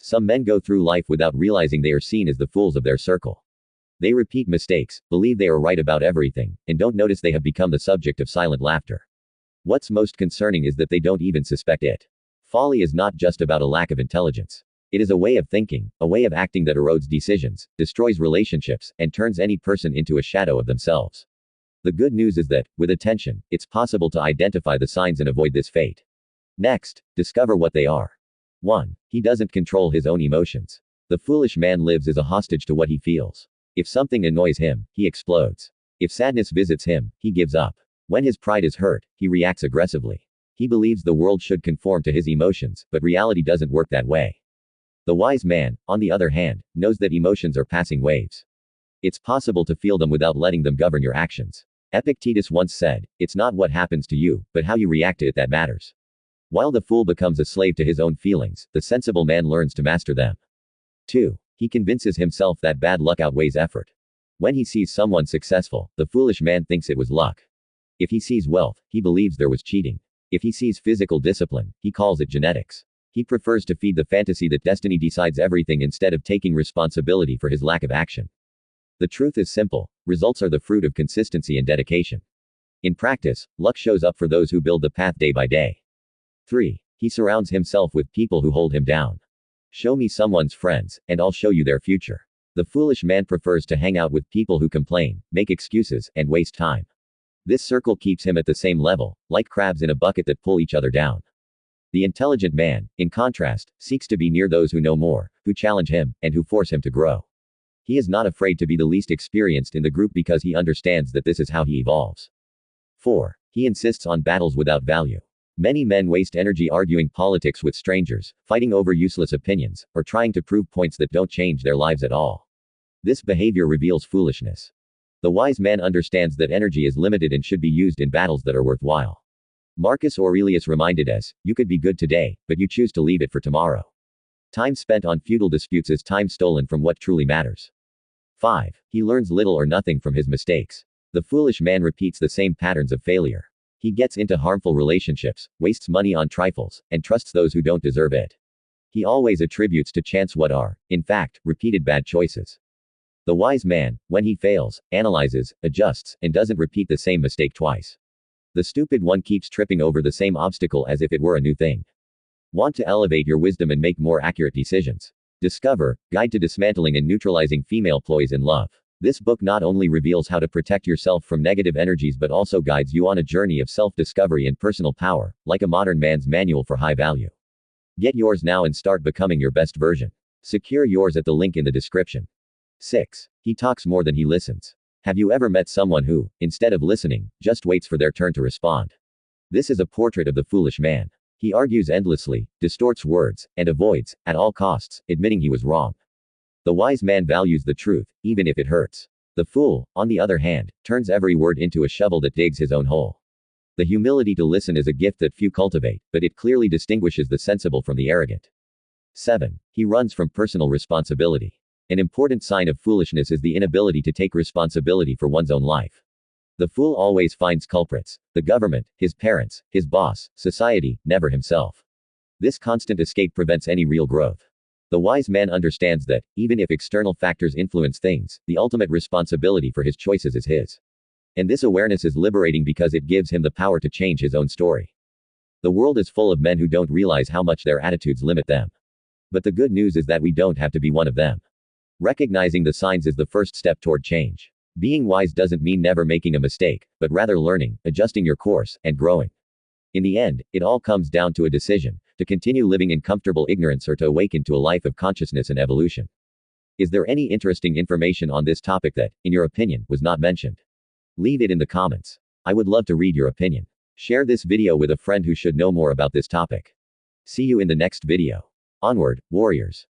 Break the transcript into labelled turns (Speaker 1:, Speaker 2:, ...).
Speaker 1: Some men go through life without realizing they are seen as the fools of their circle. They repeat mistakes, believe they are right about everything, and don't notice they have become the subject of silent laughter. What's most concerning is that they don't even suspect it. Folly is not just about a lack of intelligence. It is a way of thinking, a way of acting that erodes decisions, destroys relationships, and turns any person into a shadow of themselves. The good news is that, with attention, it's possible to identify the signs and avoid this fate. Next, discover what they are. 1. He doesn't control his own emotions. The foolish man lives as a hostage to what he feels. If something annoys him, he explodes. If sadness visits him, he gives up. When his pride is hurt, he reacts aggressively. He believes the world should conform to his emotions, but reality doesn't work that way. The wise man, on the other hand, knows that emotions are passing waves. It's possible to feel them without letting them govern your actions. Epictetus once said, "It's not what happens to you, but how you react to it that matters." While the fool becomes a slave to his own feelings, the sensible man learns to master them. 2. He convinces himself that bad luck outweighs effort. When he sees someone successful, the foolish man thinks it was luck. If he sees wealth, he believes there was cheating. If he sees physical discipline, he calls it genetics. He prefers to feed the fantasy that destiny decides everything instead of taking responsibility for his lack of action. The truth is simple: results are the fruit of consistency and dedication. In practice, luck shows up for those who build the path day by day. 3. He surrounds himself with people who hold him down. Show me someone's friends, and I'll show you their future. The foolish man prefers to hang out with people who complain, make excuses, and waste time. This circle keeps him at the same level, like crabs in a bucket that pull each other down. The intelligent man, in contrast, seeks to be near those who know more, who challenge him, and who force him to grow. He is not afraid to be the least experienced in the group because he understands that this is how he evolves. 4. He insists on battles without value. Many men waste energy arguing politics with strangers, fighting over useless opinions, or trying to prove points that don't change their lives at all. This behavior reveals foolishness. The wise man understands that energy is limited and should be used in battles that are worthwhile. Marcus Aurelius reminded us, "You could be good today, but you choose to leave it for tomorrow." Time spent on futile disputes is time stolen from what truly matters. 5. He learns little or nothing from his mistakes. The foolish man repeats the same patterns of failure. He gets into harmful relationships, wastes money on trifles, and trusts those who don't deserve it. He always attributes to chance what are, in fact, repeated bad choices. The wise man, when he fails, analyzes, adjusts, and doesn't repeat the same mistake twice. The stupid one keeps tripping over the same obstacle as if it were a new thing. Want to elevate your wisdom and make more accurate decisions? Discover Guide to Dismantling and Neutralizing Female Ploys in Love. This book not only reveals how to protect yourself from negative energies but also guides you on a journey of self-discovery and personal power, like a modern man's manual for high value. Get yours now and start becoming your best version. Secure yours at the link in the description. 6. He talks more than he listens. Have you ever met someone who, instead of listening, just waits for their turn to respond? This is a portrait of the foolish man. He argues endlessly, distorts words, and avoids, at all costs, admitting he was wrong. The wise man values the truth, even if it hurts. The fool, on the other hand, turns every word into a shovel that digs his own hole. The humility to listen is a gift that few cultivate, but it clearly distinguishes the sensible from the arrogant. 7. He runs from personal responsibility. An important sign of foolishness is the inability to take responsibility for one's own life. The fool always finds culprits: the government, his parents, his boss, society, never himself. This constant escape prevents any real growth. The wise man understands that, even if external factors influence things, the ultimate responsibility for his choices is his. And this awareness is liberating because it gives him the power to change his own story. The world is full of men who don't realize how much their attitudes limit them. But the good news is that we don't have to be one of them. Recognizing the signs is the first step toward change. Being wise doesn't mean never making a mistake, but rather learning, adjusting your course, and growing. In the end, it all comes down to a decision: to continue living in comfortable ignorance or to awaken to a life of consciousness and evolution. Is there any interesting information on this topic that, in your opinion, was not mentioned? Leave it in the comments. I would love to read your opinion. Share this video with a friend who should know more about this topic. See you in the next video. Onward, warriors.